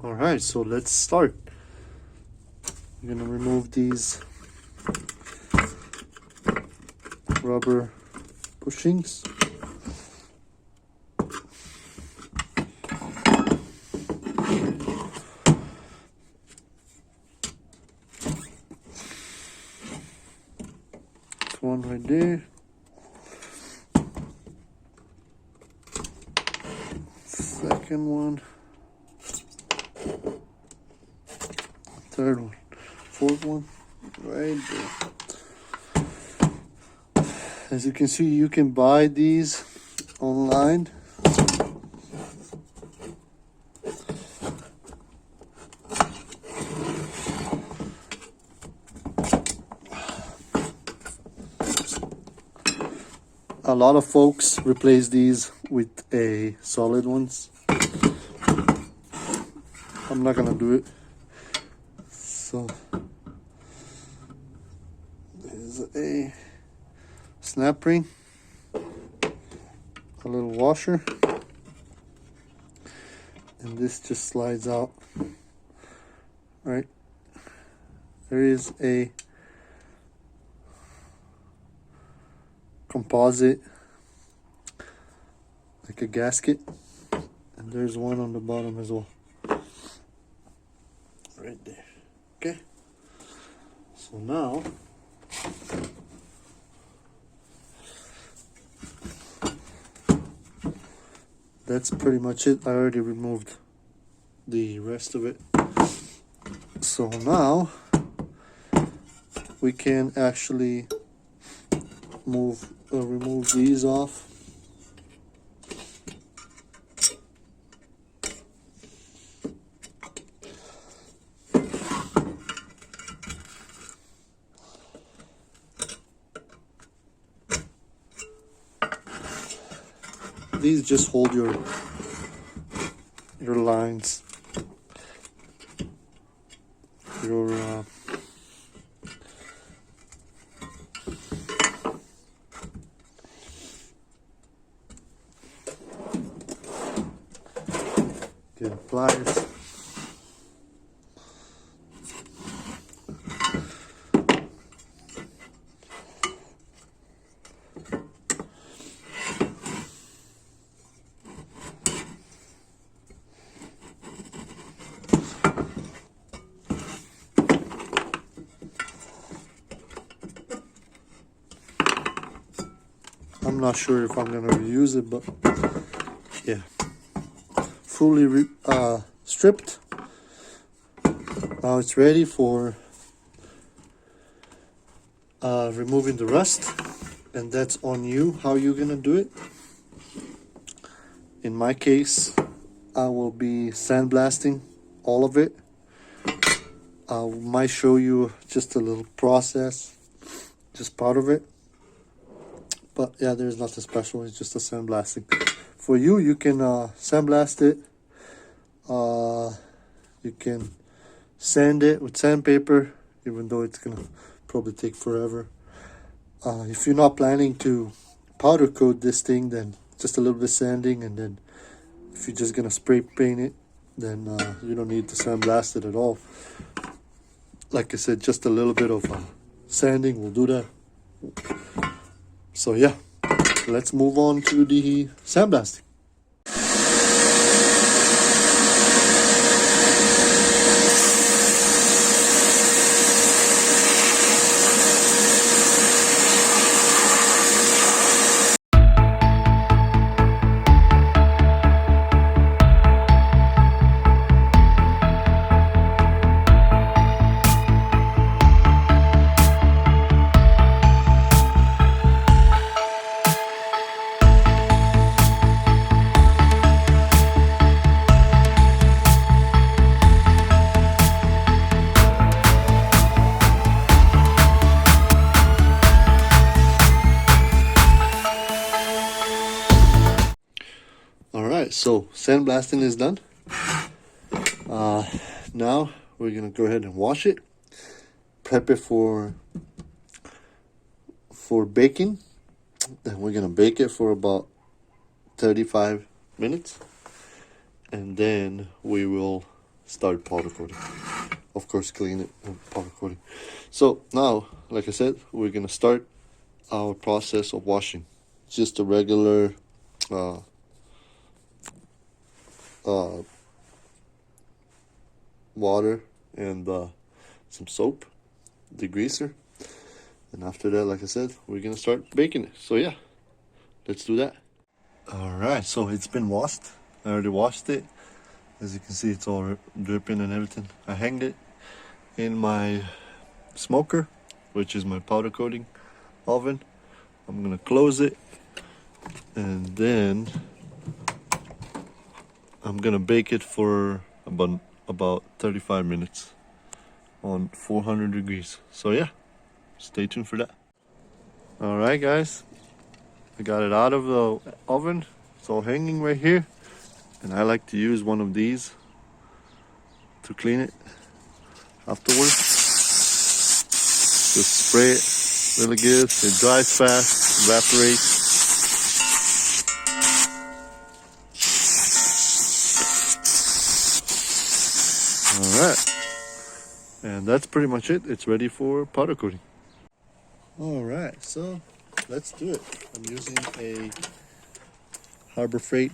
Alright, so let's start. I'm gonna remove these rubber bushings. One right there. Second one. Third one. Fourth one. Right there. As you can see, you can buy these online. A lot of folks replace these with a solid ones. I'm not gonna do it. So there's a snap ring, a little washer, and this just slides out. Right, there is a composite, like a gasket, and there's one on the bottom as well, right there. Okay, so now that's pretty much it. I already removed the rest of it, so now we can actually remove these off. These just hold your lines, your pliers. I'm not sure if I'm gonna reuse it, but yeah, fully stripped. Now it's ready for removing the rust, and that's on you how you're gonna do it. In my case, I will be sandblasting all of it. I might show you just a little process, just part of it. But yeah, there's nothing special. It's just a sandblasting. For you, you can sandblast it. You can sand it with sandpaper, even though it's gonna probably take forever. If you're not planning to powder coat this thing, then just a little bit of sanding, and then if you're just gonna spray paint it, then you don't need to sandblast it at all. Like I said, just a little bit of sanding will do that. So yeah, let's move on to the sandblasting. Alright, so sandblasting is done. Now we're gonna go ahead and wash it, prep it for baking, Then we're gonna bake it for about 35 minutes, and then we will start powder coating. Of course, clean it and powder coating. So now, like I said, we're gonna start our process of washing. Just a regular water and some soap, degreaser, and after that, like I said, we're gonna start baking it. So yeah, let's do that. All right, so it's been washed. I already washed it. As you can see, it's all dripping and everything. I hanged it in my smoker, which is my powder coating oven. I'm gonna close it, and then I'm gonna bake it for about 35 minutes on 400 degrees. So yeah, stay tuned for that. All right, guys, I got it out of the oven. It's all hanging right here, and I like to use one of these to clean it afterwards. Just spray it really good. It dries fast, evaporates. All right, and that's pretty much it. It's ready for powder coating. All right, so let's do it. I'm using a Harbor Freight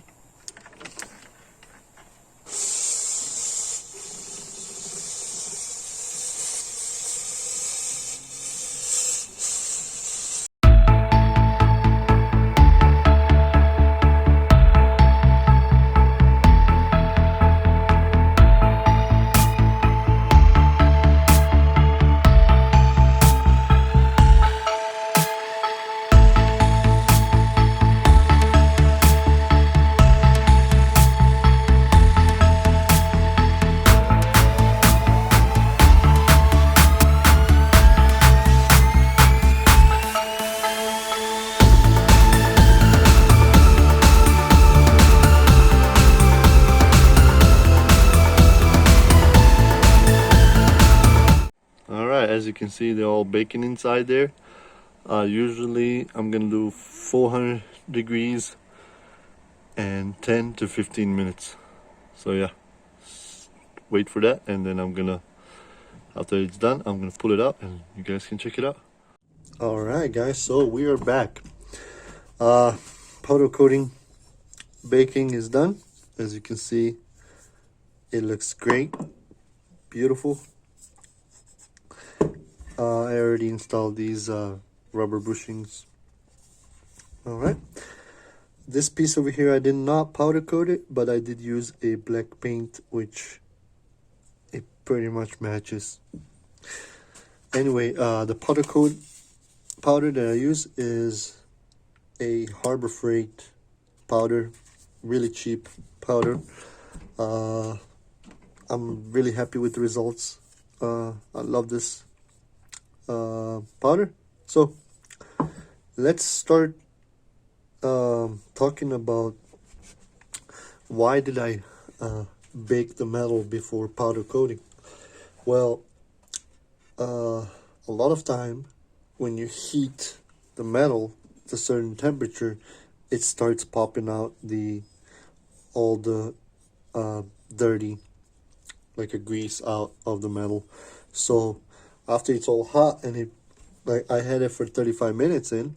as you can see, they're all baking inside there. Usually I'm gonna do 400 degrees and 10 to 15 minutes. So yeah, wait for that, and then after it's done, I'm gonna pull it out and you guys can check it out. All right, guys, so we are back. Powder coating baking is done. As you can see, it looks great, beautiful. I already installed these rubber bushings. All right, this piece over here, I did not powder coat it, but I did use a black paint, which it pretty much matches. Anyway, the powder that I use is a Harbor Freight powder, really cheap powder. I'm really happy with the results. I love this powder. So let's start talking about why did I bake the metal before powder coating. Well, a lot of time when you heat the metal to a certain temperature, it starts popping out all the dirty, like a grease out of the metal. So after it's all hot, and like I had it for 35 minutes in.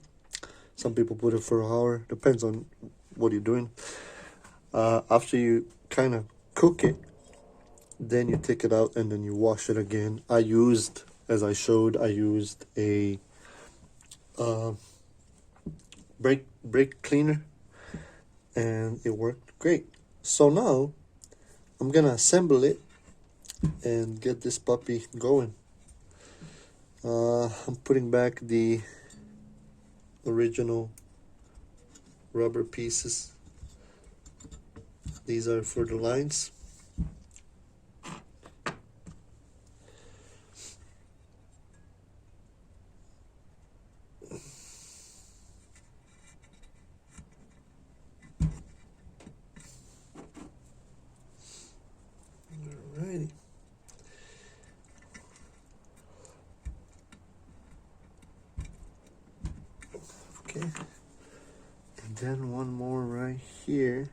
Some people put it for an hour, depends on what you're doing. After you kind of cook it, then you take it out and then you wash it again. As I showed, I used a brake cleaner, and it worked great. So now I'm gonna assemble it and get this puppy going. I'm putting back the original rubber pieces. These are for the lines. Alrighty. Okay. then one more right here.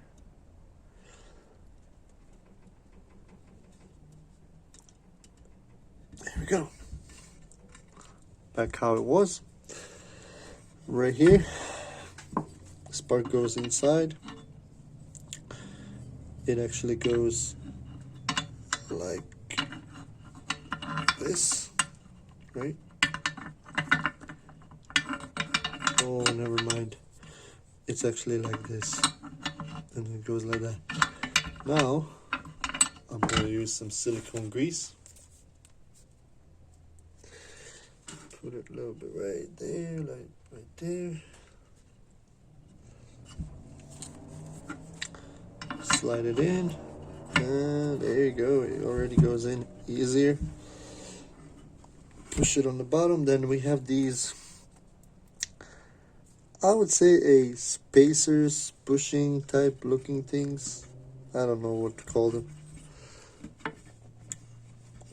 There we go. Back how it was. Right here. The spark goes inside. It actually goes like this, right? Oh, never mind. It's actually like this, and it goes like that. Now, I'm gonna use some silicone grease. Put it a little bit right there, like right there. Slide it in, and there you go. It already goes in easier. Push it on the bottom. Then we have these, I would say, a spacers, bushing type looking things. I don't know what to call them,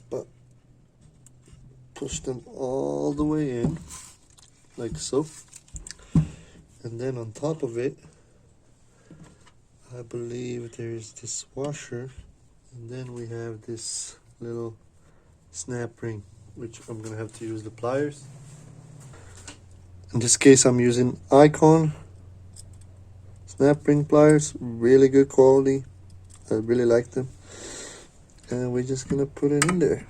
but push them all the way in, like so. And then on top of it, I believe there's this washer, and then we have this little snap ring, which I'm gonna have to use the pliers. In this case, I'm using Icon snap ring pliers, really good quality. I really like them. And we're just gonna put it in there.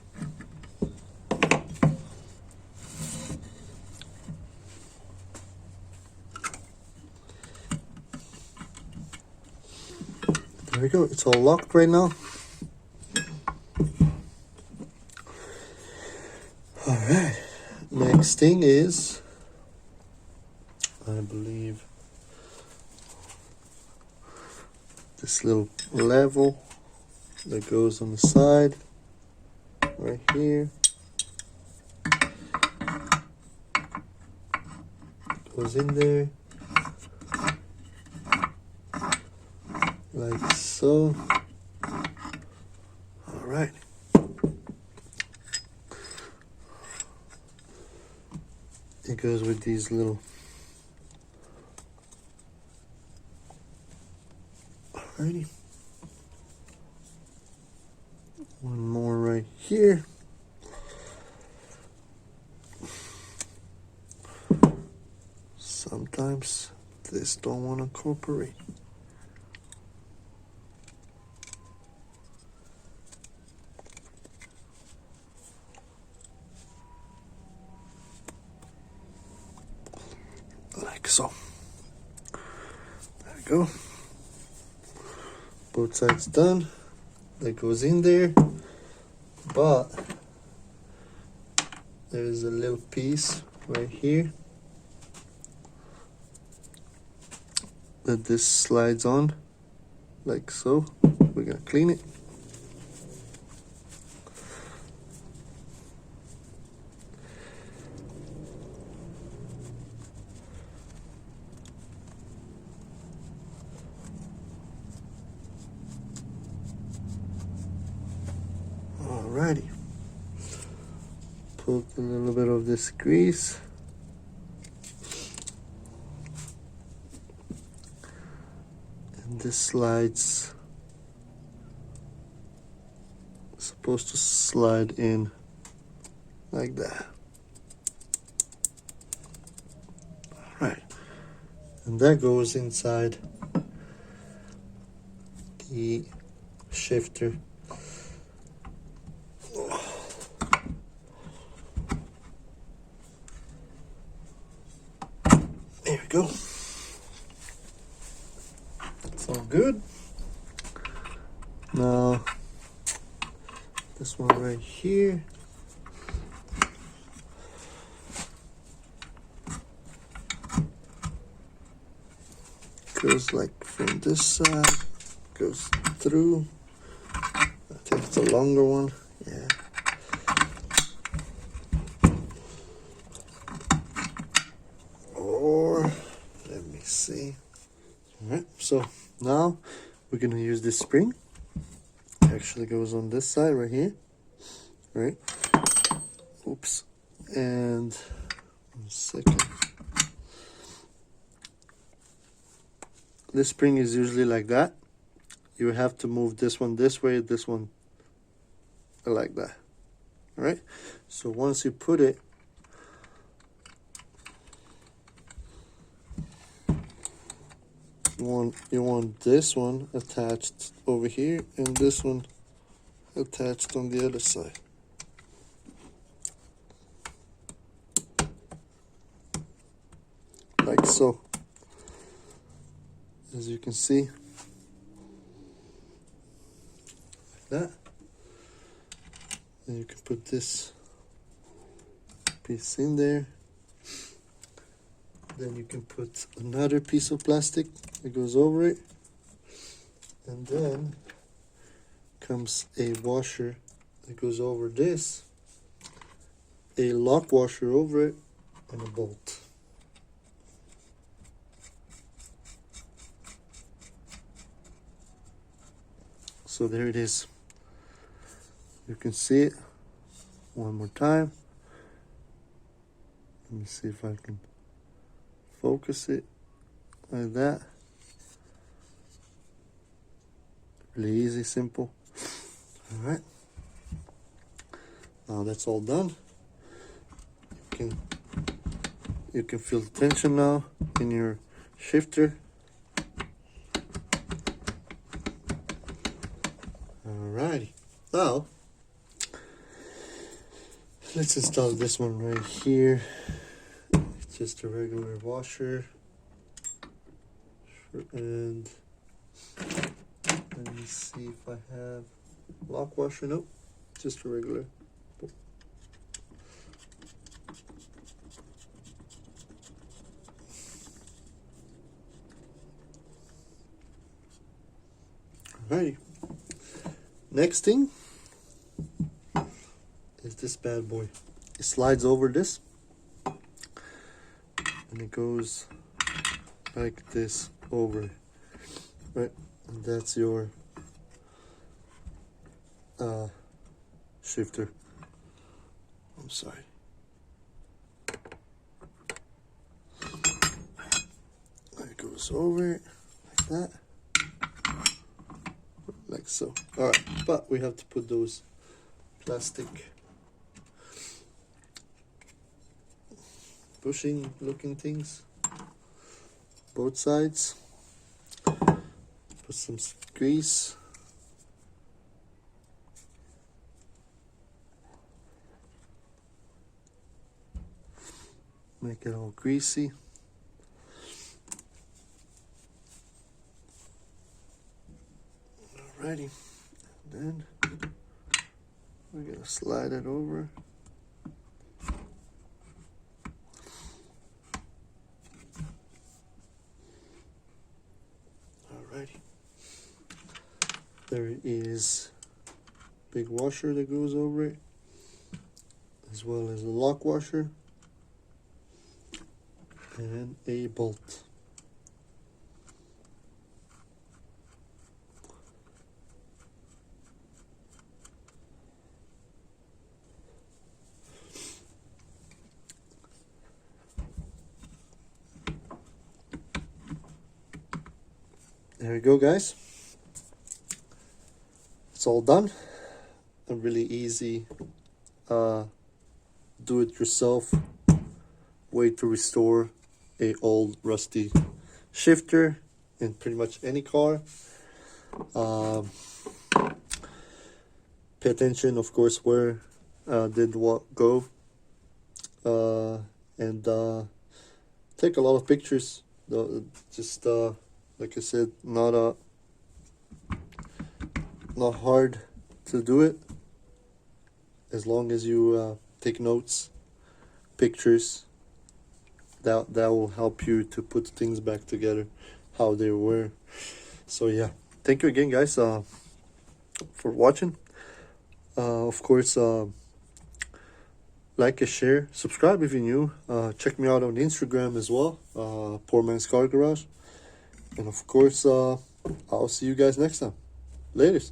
There we go, it's all locked right now. Alright, next thing is, I believe, this little level that goes on the side, right here. Goes in there, like so. Alright. It goes with these little. Alrighty. One more right here. Sometimes this don't want to cooperate. Like so. There we go. Both sides done. That goes in there, but there's a little piece right here that this slides on, like so. We're gonna clean it. Alrighty. Put a little bit of this grease. And this slides, supposed to slide in like that. Alright. And that goes inside the shifter. There we go. It's all good. Now, this one right here. Goes like from this side, goes through. I think it's a longer one. Yeah. Or, let me see. Alright, so now we're gonna use this spring. It actually goes on this side right here. Right? Oops. And 1 second. this spring is usually like that. You have to move this one this way, this one like that. All right, so once you put it, you want this one attached over here and this one attached on the other side. Like so. As you can see, like that. And you can put this piece in there. Then you can put another piece of plastic that goes over it. And then comes a washer that goes over this, a lock washer over it, and a bolt. So there it is. You can see it one more time. Let me see if I can focus it like that. Really easy, simple. All right. Now that's all done. You can feel the tension now in your shifter. Alrighty. Now let's install this one right here. It's just a regular washer. And let me see if I have lock washer. Nope, just a regular. Alrighty. Next thing is this bad boy. It slides over this and it goes like this over, right? And that's your shifter. I'm sorry. It goes over it like that, like so. All right, but we have to put those plastic bushing looking things both sides. Put some grease. Make it all greasy. Alrighty, and then we're gonna slide it over. Alrighty, there is a big washer that goes over it, as well as a lock washer and a bolt. There you go, guys. It's all done. A really easy do-it-yourself way to restore a old rusty shifter in pretty much any car. Pay attention, of course, where did what go, and take a lot of pictures. Just like I said, not hard to do it, as long as you take notes, pictures. That will help you to put things back together how they were. So yeah, thank you again, guys, for watching. Of course, like and share, subscribe if you're new. Check me out on Instagram as well, Poor Man's Car Garage. And of course, I'll see you guys next time. Laters.